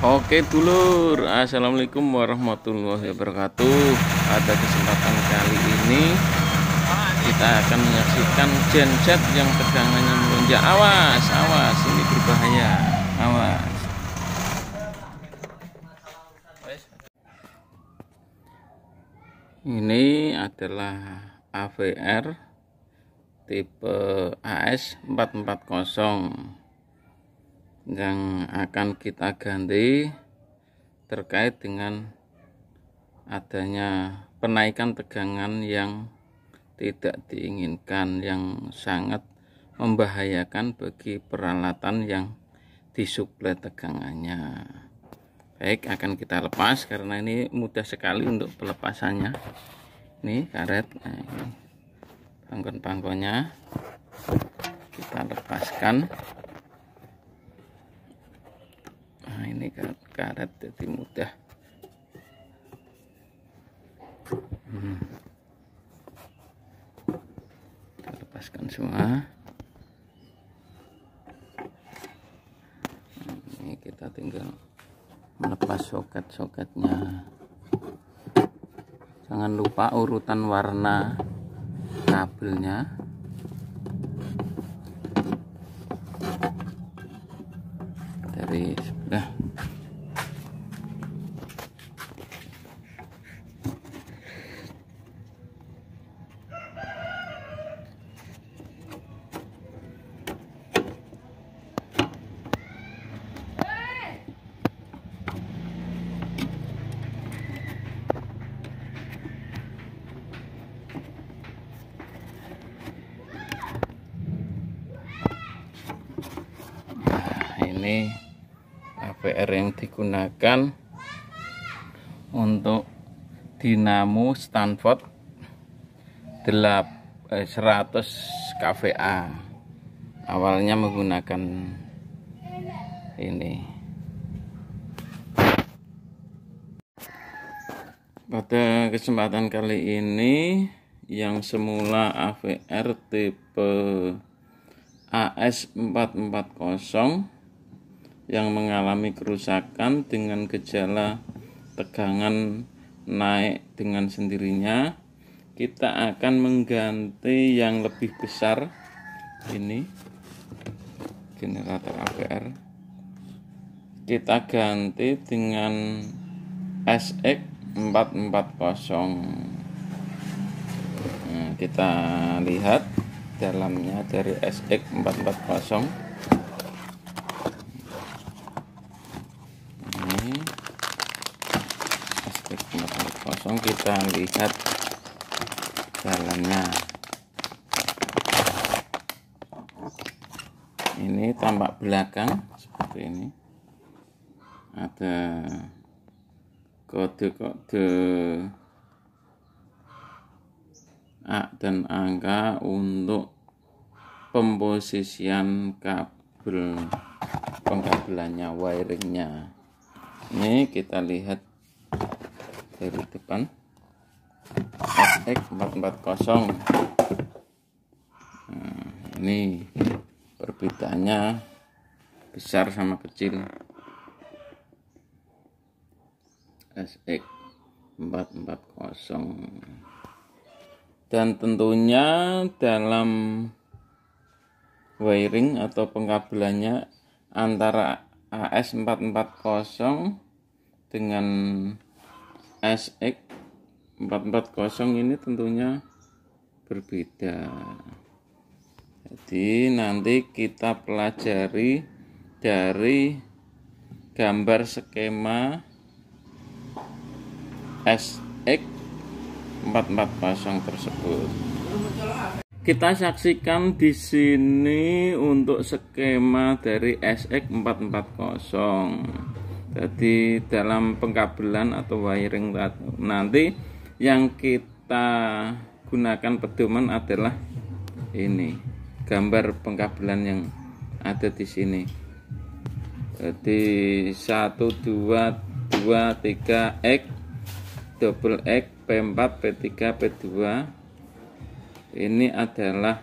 Oke dulur, assalamualaikum warahmatullahi wabarakatuh. Pada kesempatan kali ini kita akan menyaksikan genset yang tegangannya melonjak. Awas, awas, ini berbahaya. Awas. Ini adalah AVR tipe AS440 yang akan kita ganti terkait dengan adanya penaikan tegangan yang tidak diinginkan, yang sangat membahayakan bagi peralatan yang disuplai tegangannya. Baik, akan kita lepas karena ini mudah sekali untuk pelepasannya. Ini karet, nah ini panggon-panggonnya kita lepaskan. Nah ini karet jadi mudah. Kita lepaskan semua. Ini kita tinggal melepas soket-soketnya. Jangan lupa urutan warna kabelnya. Dari sebelah ini AVR yang digunakan untuk dinamo Stanford 100 kVA. Awalnya menggunakan ini. Pada kesempatan kali ini yang semula AVR tipe AS440 yang mengalami kerusakan dengan gejala tegangan naik dengan sendirinya, kita akan mengganti yang lebih besar. Ini generator AVR kita ganti dengan SX440. Nah, kita lihat dalamnya dari SX440. Kita lihat dalamnya. Ini tampak belakang seperti ini. Ada kode-kode A dan angka untuk pemposisian kabel pengkabelannya, wiringnya. Ini kita lihat dari depan SX440. Nah, ini perbedaannya besar sama kecil. SX440, dan tentunya dalam wiring atau pengkabelannya antara AS440 dengan SX440 ini tentunya berbeda. Jadi nanti kita pelajari dari gambar skema SX440 tersebut. Kita saksikan di sini untuk skema dari SX440. Jadi dalam pengkabelan atau wiring nanti yang kita gunakan pedoman adalah ini gambar pengkabelan yang ada di sini. Jadi 1 2 2 3 X double X P4 P3 P2 ini adalah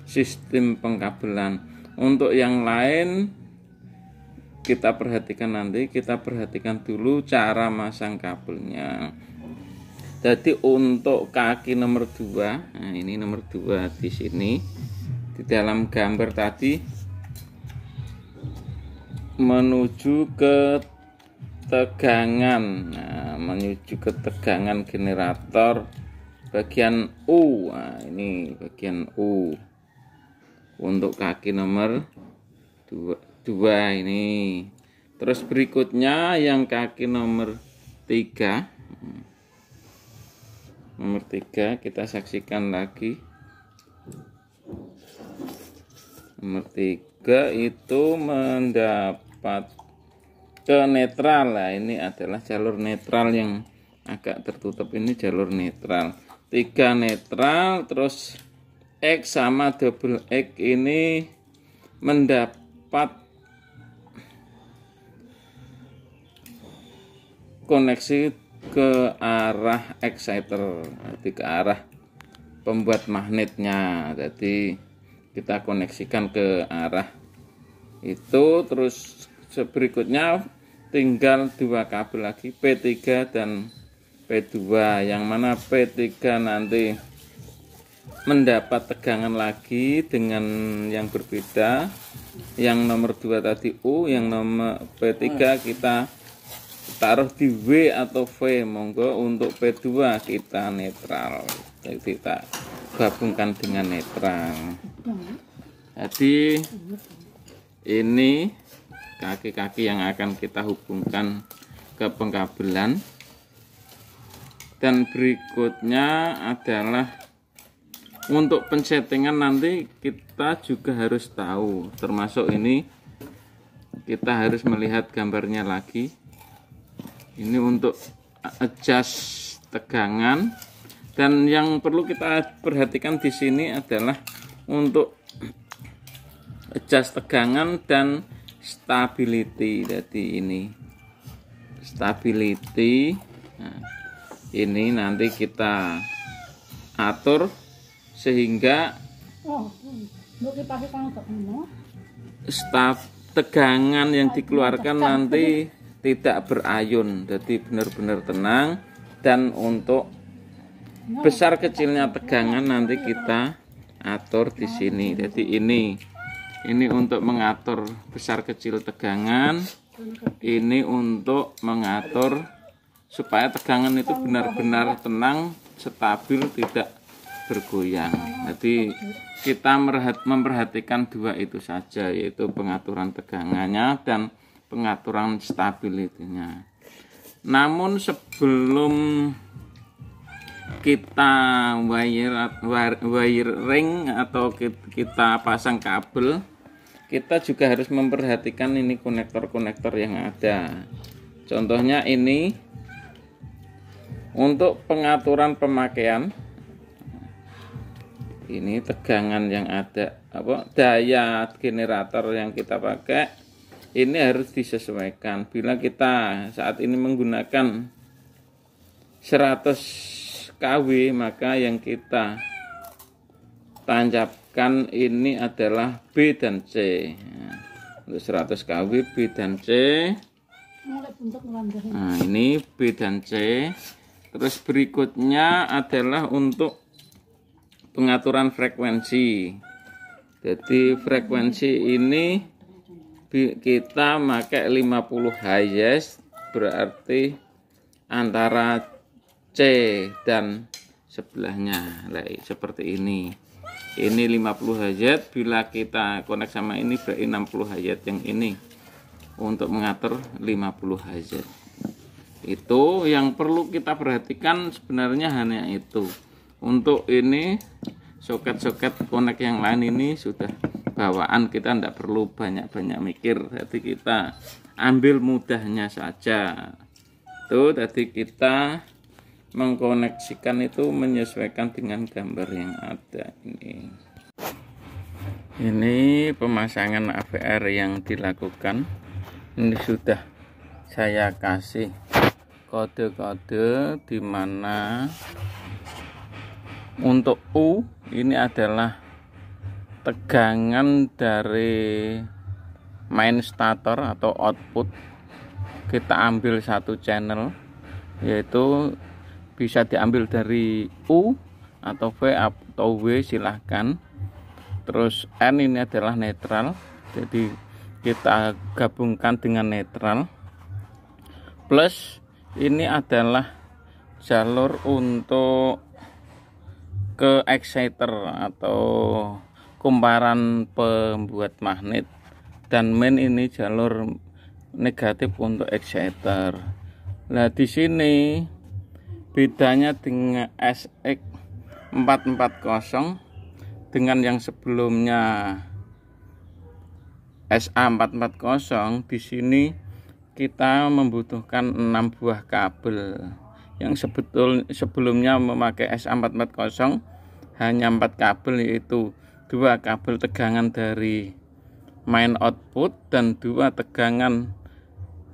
sistem pengkabelan. Untuk yang lain kita perhatikan nanti, kita perhatikan dulu cara masang kabelnya. Jadi untuk kaki nomor 2, nah ini nomor 2 di sini di dalam gambar tadi menuju ke tegangan. Nah, menuju ke tegangan generator bagian U. Nah, ini bagian U untuk kaki nomor 2 ini. Terus berikutnya yang kaki nomor 3. Nomor 3 kita saksikan lagi. Nomor 3 itu mendapat ke netral. Nah, ini adalah jalur netral yang agak tertutup, ini jalur netral. 3 netral, terus X sama double X ini mendapat koneksi ke arah exciter, jadi ke arah pembuat magnetnya. Jadi kita koneksikan ke arah itu. Terus berikutnya tinggal 2 kabel lagi, P3 dan P2, yang mana P3 nanti mendapat tegangan lagi dengan yang berbeda. Yang nomor 2 tadi U, yang nomor P3 kita taruh di W atau V, monggo. Untuk P2 kita netral, jadi kita gabungkan dengan netral. Jadi ini kaki-kaki yang akan kita hubungkan ke pengkabelan. Dan berikutnya adalah untuk pensettingan, nanti kita juga harus tahu, termasuk ini kita harus melihat gambarnya lagi. Ini untuk adjust tegangan, dan yang perlu kita perhatikan di sini adalah untuk adjust tegangan dan stability. Jadi ini stability. Nah, ini nanti kita atur sehingga tegangan yang dikeluarkan nanti tidak berayun, jadi benar-benar tenang. Dan untuk besar kecilnya tegangan nanti kita atur di sini. Jadi ini untuk mengatur besar kecil tegangan, ini untuk mengatur supaya tegangan itu benar-benar tenang, stabil, tidak bergoyang. Jadi kita memperhatikan 2 itu saja, yaitu pengaturan tegangannya dan pengaturan stabilitasnya. Namun sebelum kita wiring atau kita pasang kabel, kita juga harus memperhatikan ini konektor-konektor yang ada. Contohnya ini untuk pengaturan pemakaian. Ini tegangan yang ada, daya generator yang kita pakai ini harus disesuaikan. Bila kita saat ini menggunakan 100 kW, maka yang kita tancapkan ini adalah B dan C. Untuk 100 kW B dan C. Nah, ini B dan C. Terus berikutnya adalah untuk pengaturan frekuensi. Jadi frekuensi ini kita pakai 50 Hz, berarti antara C dan sebelahnya. Seperti ini. Ini 50 Hz, bila kita konek sama ini berarti 60 Hz yang ini. Untuk mengatur 50 Hz. Itu yang perlu kita perhatikan, sebenarnya hanya itu. Untuk ini soket-soket konek yang lain ini sudah bawaan, kita tidak perlu banyak-banyak mikir. Jadi kita ambil mudahnya saja. Tuh, tadi kita mengkoneksikan itu menyesuaikan dengan gambar yang ada ini. Ini pemasangan AVR yang dilakukan. Ini sudah saya kasih kode-kode di mana untuk U ini adalah tegangan dari main stator atau output, kita ambil satu channel, yaitu bisa diambil dari U atau V atau W, silahkan. Terus N ini adalah netral, jadi kita gabungkan dengan netral. Plus ini adalah jalur untuk ke exciter atau kumparan pembuat magnet, dan main ini jalur negatif untuk exciter. Nah, di sini bedanya dengan SX440 dengan yang sebelumnya SA440. Di sini kita membutuhkan 6 buah kabel. Yang sebelumnya memakai SA440 hanya 4 kabel, yaitu 2 kabel tegangan dari main output dan 2 tegangan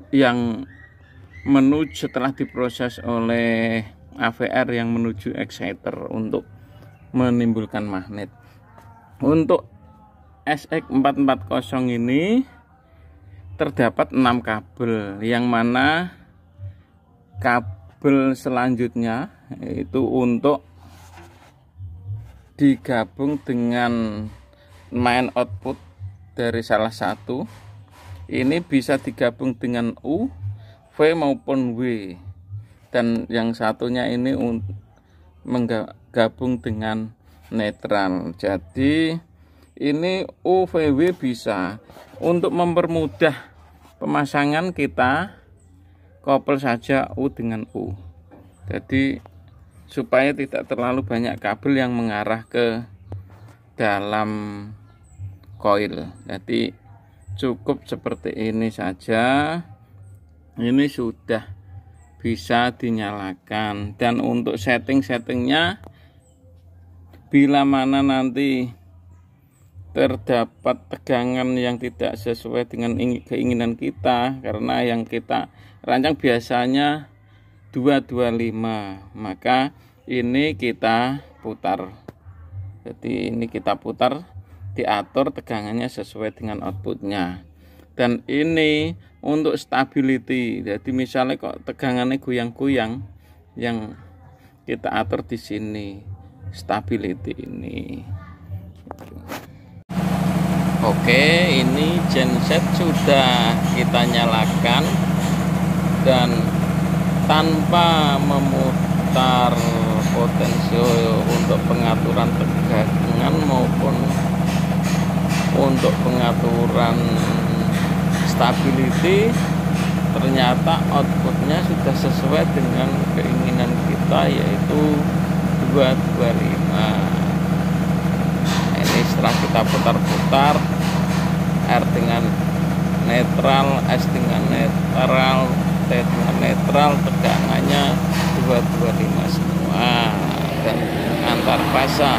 yang menuju setelah diproses oleh AVR yang menuju exciter untuk menimbulkan magnet. Untuk SX440 ini terdapat 6 kabel, yang mana kabel selanjutnya itu untuk digabung dengan main output dari salah satu. Ini bisa digabung dengan U, V maupun W, dan yang satunya ini menggabung dengan netral. Jadi ini UVW bisa. Untuk mempermudah pemasangan, kita couple saja U dengan U, jadi supaya tidak terlalu banyak kabel yang mengarah ke dalam koil. Jadi cukup seperti ini saja, ini sudah bisa dinyalakan. Dan untuk settingnya, bila mana nanti terdapat tegangan yang tidak sesuai dengan keinginan kita, karena yang kita rancang biasanya 225, maka ini kita putar. Jadi ini kita putar, diatur tegangannya sesuai dengan outputnya. Dan ini untuk stability, jadi misalnya kok tegangannya goyang-goyang, yang kita atur di sini stability ini. Oke, ini genset sudah kita nyalakan, dan tanpa memutar potensio untuk pengaturan tegangan maupun untuk pengaturan stability, ternyata outputnya sudah sesuai dengan keinginan kita, yaitu 225. Ini setelah kita putar-putar, R dengan netral, S dengan netral, T dengan netral, tegangannya 225 semua, dan antar fasa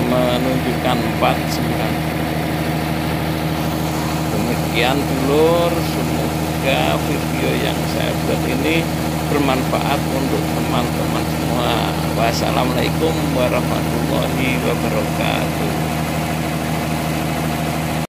menunjukkan 49. Demikian dulur, semoga video yang saya buat ini bermanfaat untuk teman-teman semua. Wassalamualaikum warahmatullahi wabarakatuh.